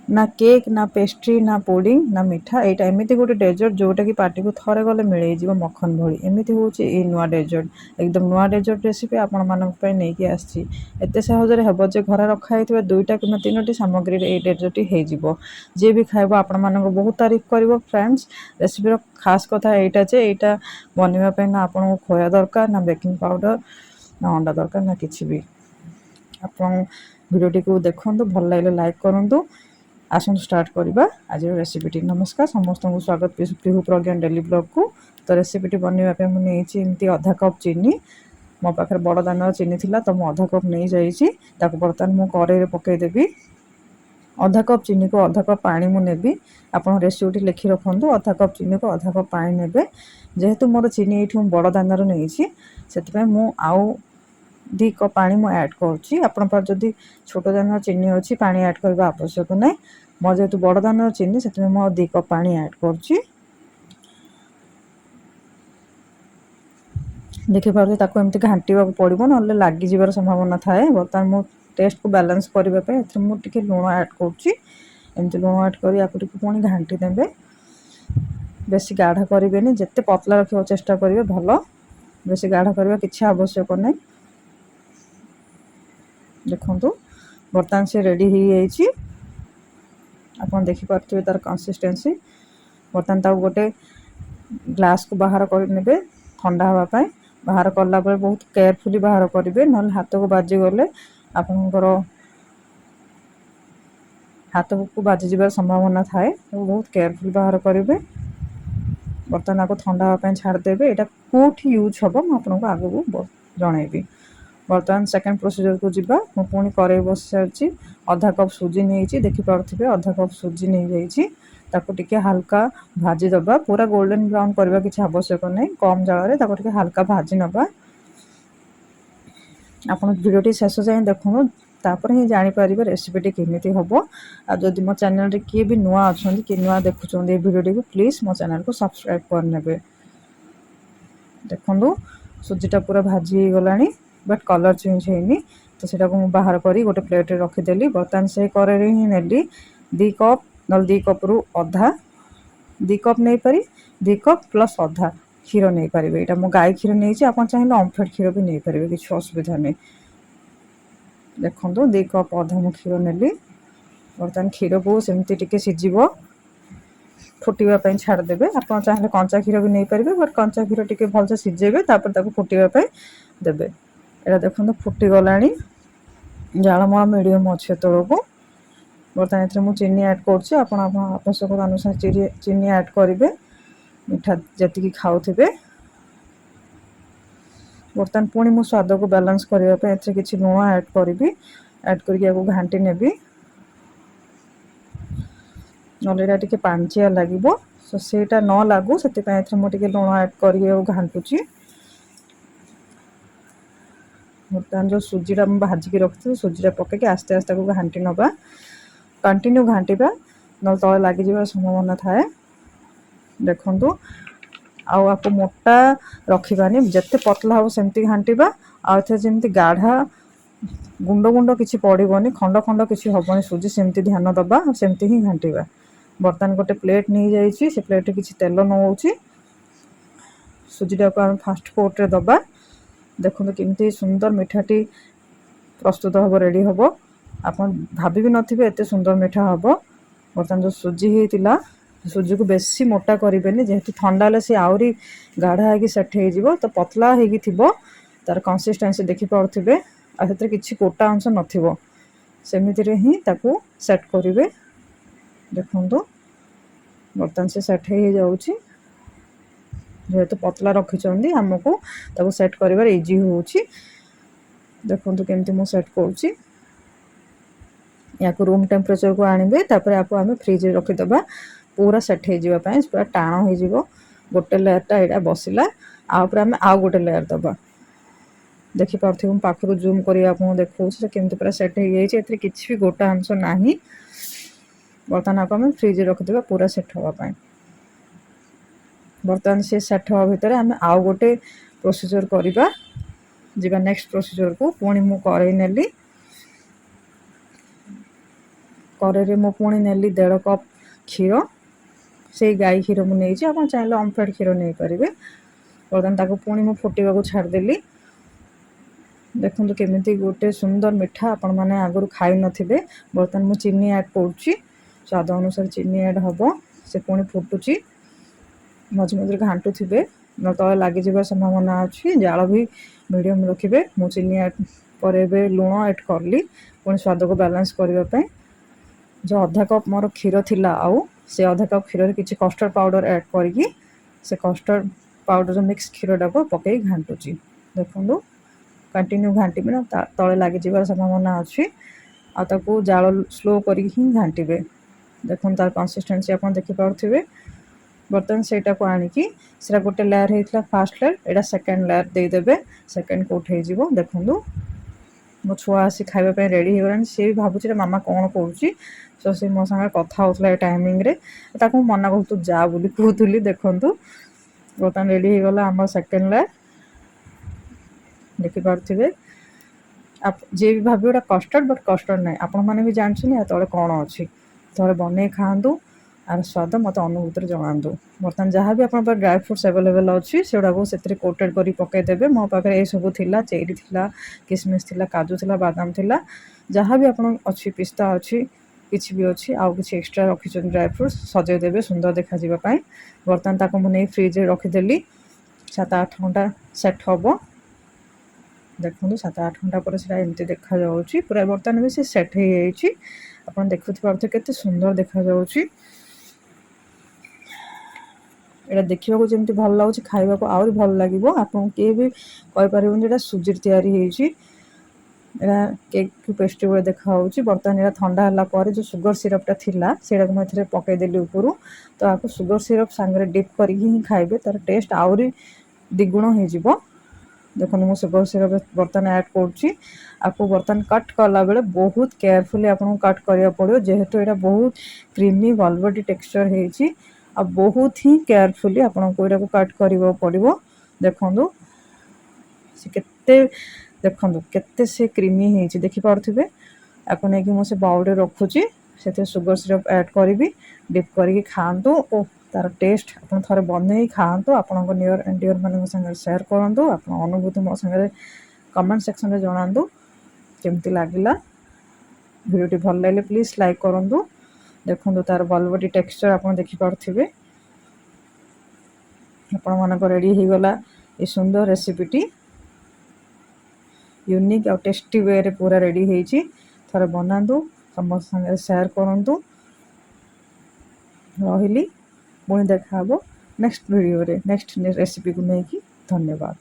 ना केक ना पेस्ट्री ना पुडिंग ना मिठा एटा एमिति गोटे डेजर्ट जोटा कि पार्टी को थरे गले मिले जीव मक्खन भली एमिति होची ए नुआ डेजर्ट एकदम नुआ डेजर्ट रेसिपी आपण मानक पे नै कि आछि एते सहज रे हबो जे घर रखा हेतिबा दुईटा कि तीनोटी सामग्री रे ए डेजर्ट हे जीवो जे भी खाइबो आपण मानक बहुत तारीफ करिवो फ्रेंड्स रेसिपी रो खास कथा एटा जे एटा बनिबा पे ना आपण को खोया दरकार ना बेकिंग पाउडर ना अंडा दरकार ना किछि भी आपण वीडियो को देखंतु भल लागले लाइक करंतु आसन स्टार्ट करवा आज रेसिपी नमस्कार समस्त को स्वागत पिहू प्रज्ञान डेली ब्लॉग को तो रेसिपी बनवाई मुझे एमती आधा कप चीनी मो पाखे बड़ दानर चीनी थिला तो मुझे आधा कप नहीं जाइए बर्तमान मु कड़े पकईदेवी आधा कप चीनी को आधा कप पानी मुझे आप रेसिपी लिखि रखु आधा कप चीनी को आधा कप पानी ने जेहेतु मोर चीनी ये बड़ दानर नहीं से मु आउ 2 कप पानी मु ऐड करुच्ची आपण जदि छोट दानर चीनी अच्छी पानी ऐड करने आवश्यक ना मोर जेहेतु बड़ दानर चीनी से मु 2 कप पानी ऐड करुच्ची देखिए एमती घाटा पड़ो ना लग जबार संभावना थाए बर्तमान मु टेस्ट को बैलेंस करने मुझे लुण ऐड करुच्ची एमती लुण ऐड कर पुणी घाटी देवे बेसी गाढ़ा करेंगे जिते पतला रखा चेष्टा करेंगे भल बेसी गाढ़ा करवा किसी आवश्यक नहीं देखु बर्तमान से रेडी हो जाइए आप देखिपे तार कंसिस्टेंसी बर्तमान तक गोटे ग्लास को बाहर करे ठंडा हाँपाई बाहर कला बहुत केयरफुली बाहर करेंगे ना हाथ को बाजिगले आपणकर हाथ को बाजी जबार संभावना थाए तो बहुत केयरफुल बाहर करेंगे बर्तमान आपको ठंडा हाँपाई छाड़देवे यहाँ कौटी यूज हम आपको आगू जनइबी बर्तमान सेकेंड प्रोसीजर को जीवा मु पुणी कड़े बस सारी आधा कप सुजी नहीं देखिपे आधा कप सुजी नहीं जाइए हाल्का भाजी दबा पूरा गोल्डन ब्राउन करवा किसी आवश्यक नहीं कम जाल हाल्का भाजी नबा आप भिडियो शेष जाए देखूँ तापर ही जापर रेसिपीटी केमी हम आदि मो चैनल किए भी नुआ अच्छा कि नुआ देखुं भिडियो को प्लीज मो चैनल को सब्सक्राइब करने देखो सुजीटा पूरा भाजी गला बट कलर चेंज होनी तो सेटा को बाहर करी गोटे प्लेट रे रखीदेली बर्तमान से कड़े ही नेली 2 कप न 2 कप रु अधा 2 कप नहीं पारी 2 कप प्लस अधा क्षीर नहीं पारे यहाँ मो गाय क्षीर नहीं आप चाहिए ओमफेड क्षीर भी नहीं पारे किसी असुविधा नहीं देखो 2 कप अधा मु क्षीर नेली बर्तमान क्षीर को सेमती टिके सीझिब फुटापी छाड़देवे आप चाहिए कंचा क्षीर भी नहीं पारे बट कंचा क्षीर टी भलसे सीझेबे फुटापी देवे यहाँ देखो फुटीगला जालमाल मीडियम अच्छे तौर को बर्तमान ये मुझे चीनी ऐड कर आवश्यकता अनुसार चीनी ऐड करेंगे मीठा जी खाऊे बर्तमान पुणी मो स्वाद को बैलेंस करने किसी लुण ऐड करी ऐड करके घाटी नेबी ना पांचिया लगे सो सेटा न लगू से मुझे लुण ऐड कर घाटुची बर्तमान जो सुजीटा मुझे भाजिकी रखी सुजीटा पकईकि आस्ते आस्ते को घाटी नवा कंटिन्यू घाटा ना तले लग जबार संभावना थाए देखु आप मोटा रखानी जिते पतला हम सेमती घाटा आमती गाढ़ा गुंड गुंड किसी पड़ोनी खंड खंड किसी हेनी सुजी सेमती ध्यान दबा सेमती ही घाटा बर्तमान गोटे प्लेट नहीं जाइए से प्लेट किसी तेल नौची सुजीटा को आम फास्ट कोट रे दबा देखो केमती सुंदर मिठाटी प्रस्तुत हम रेडी हम आप भाभी भी नथिबे एते सुंदर मिठा हम बर्तमान जो सुजी होता सुजी को बेसी मोटा करेंगे जेहेतु ठंडा सी आहरी गाढ़ा होगी सेट हो तो पतला होगी तार कंसिस्टेंसी देखिपे आते किसी गोटा अंश नमिति ही ताकू सेट करेंगे देखु बर्तमान से सेट हो जाऊँगी जेहेतु पतला रखिंट आमको ताकू सेट कर इजी हो देखो केमती मु सेट करुँची या रूम टेम्परेचर को आणवे तापर आपको आम फ्रिज रखीदबा पूरा सेट हो पूरा टाण हो गोटे लेयरटा यहाँ बसला आम आउ गोटे लेयर दबा देखिपे पाखर जूम कर देखा केमती पूरा सेट हो जाए किसी भी गोटा अंश ना बर्तमान आपको आम फ्रिज रखीदबा पूरा सेट हाँपाई बर्तमान से सेट हवा भितर आम आउ गोटे प्रोसीजर करवा जीवा नेक्स्ट प्रोसीजर को पुणी मु कड़े नेली कड़े मु पुणी नेली 1.5 कप क्षीर से गाई क्षीर मुझे आप चाहिए ओमफेड क्षीर नहीं पारे। बर्तमान ताको पुणी मु फुटा को छाड़देली। देखो केमी गोटे सुंदर मिठा आपण मैंने आगुरी खाई नथिबे। बर्तमान मु चीनी ऐड करुच्ची, स्वाद अनुसार चीनी ऐड हम से पुणी फुटुची। मझे मझे घाटू थे न तले लगी संभावना अच्छी। जाल भी मीडियम रखिए। मु चीनी ऐड पर लुण ऐड करली पुणी स्वाद को बैलेंस करने। जो आधा कप मोर क्षीर थिला आउ से आधा कप क्षीर किसी कस्टर्ड पाउडर ऐड करके से कस्टर्ड पाउडर मिक्स क्षीरटा को पकई घाटुची। देखो कंटिन्यू घाटे ना तले लगी संभावना अच्छी। आपको जाल स्लो कर घाटे। देखो तार कंसिस्टेंसी आप देखिपे। बर्तमान से आणिकी से गोटे लेयर होता फास्ट लेयर, यहाँ सेकेंड लेयर देदेवे। सेकेंड को उठे देखूँ मो छुआ आसी खावाई रेडी हो सी भी भावुँ मामा कौन करुच्ची। सो सी मो सागर कथा होता टाइमिंग रे ताकू मना कर तू जा बोली कहूली। देखूँ बर्तमान रेडी हो गला आम सेकेंड लेयर देखिपे। आप जी भी भाव गोटा कस्टर्ड बट कस्टर्ड ना आपण मैंने भी जानते हैं तले कौन अच्छी। थे बन खातु आर स्वाद मत अनुभूति जनातु। बर्तमान जहाँ भी आप ड्राई फ्रुट्स अवेलेबल अच्छी से से कोटेड कर पकईदेवे। मो पाखे ये सब थिला, चेरी थिला, किसमिस थिला, काजू थिला, बादाम थिला, जहाँ भी आप अच्छी पिस्ता अच्छी किसी भी अच्छी आउ कि एक्सट्रा रखी ड्राई फ्रुट्स सजईदेवे सुंदर देखा। बर्तमान ताको मुझे फ्रिज रखीदेली 7-8 घंटा सेट हम। देखो 7-8 घंटा पर एमती देखा पूरा। बर्तमान भी से सेट हो आप देखुवे के सुंदर देखा। यहाँ देखा जमी भल लगे खावा को आहरी भल लगे। आपको किए भी कहीपर सुजी तैयारी केक पेस्ट्री भाई देखा। बर्तमान यहाँ ठंडा है जो सुगर सिरपटा थिला से मुझे पकईदेली ऊपर। तो आपको सुगर सिरप सांगे डिप कर खाइबे तार टेस्ट आहरी द्विगुण हो। देखो मुझे सुगर सिरप बर्तमान ऐड करुच्ची। आपको बर्तमान कट कला बेले बहुत केयरफुली आपको कट करा पड़ो जेहेतु यहाँ बहुत क्रीमी वेलवेटी टेक्सचर है। आ बहुत ही केयरफुली आपको यहाँ कट करने पड़ो। देखो से देखो केते से क्रीमी है देखिपे। आपको नहीं मुझे बाउल रखुची से सुगर सिरप ऐड करी डिप करके खातु और तार टेस्ट आप थे बन खातु। आपण नियर एंड डियर मान संगे शेयर करूँ। आप अनुभूति मो संगे कमेंट सेक्शन में जनातु केमती लगला। वीडियोटी भल लगे प्लीज लाइक करूँ। देखो तार वेलवेटी टेक्सचर आप देखिपे। आपण मानक रेडी हो गला ये सुंदर रेसिपीटी यूनिक और टेस्टी वे रे पूरा रेडी होती। थे बनातु समस्त संगे शेयर करूँ। रही पुणी देखा नेक्स्ट वीडियो रे नेक्स्ट रेसिपी को लेकिन। धन्यवाद।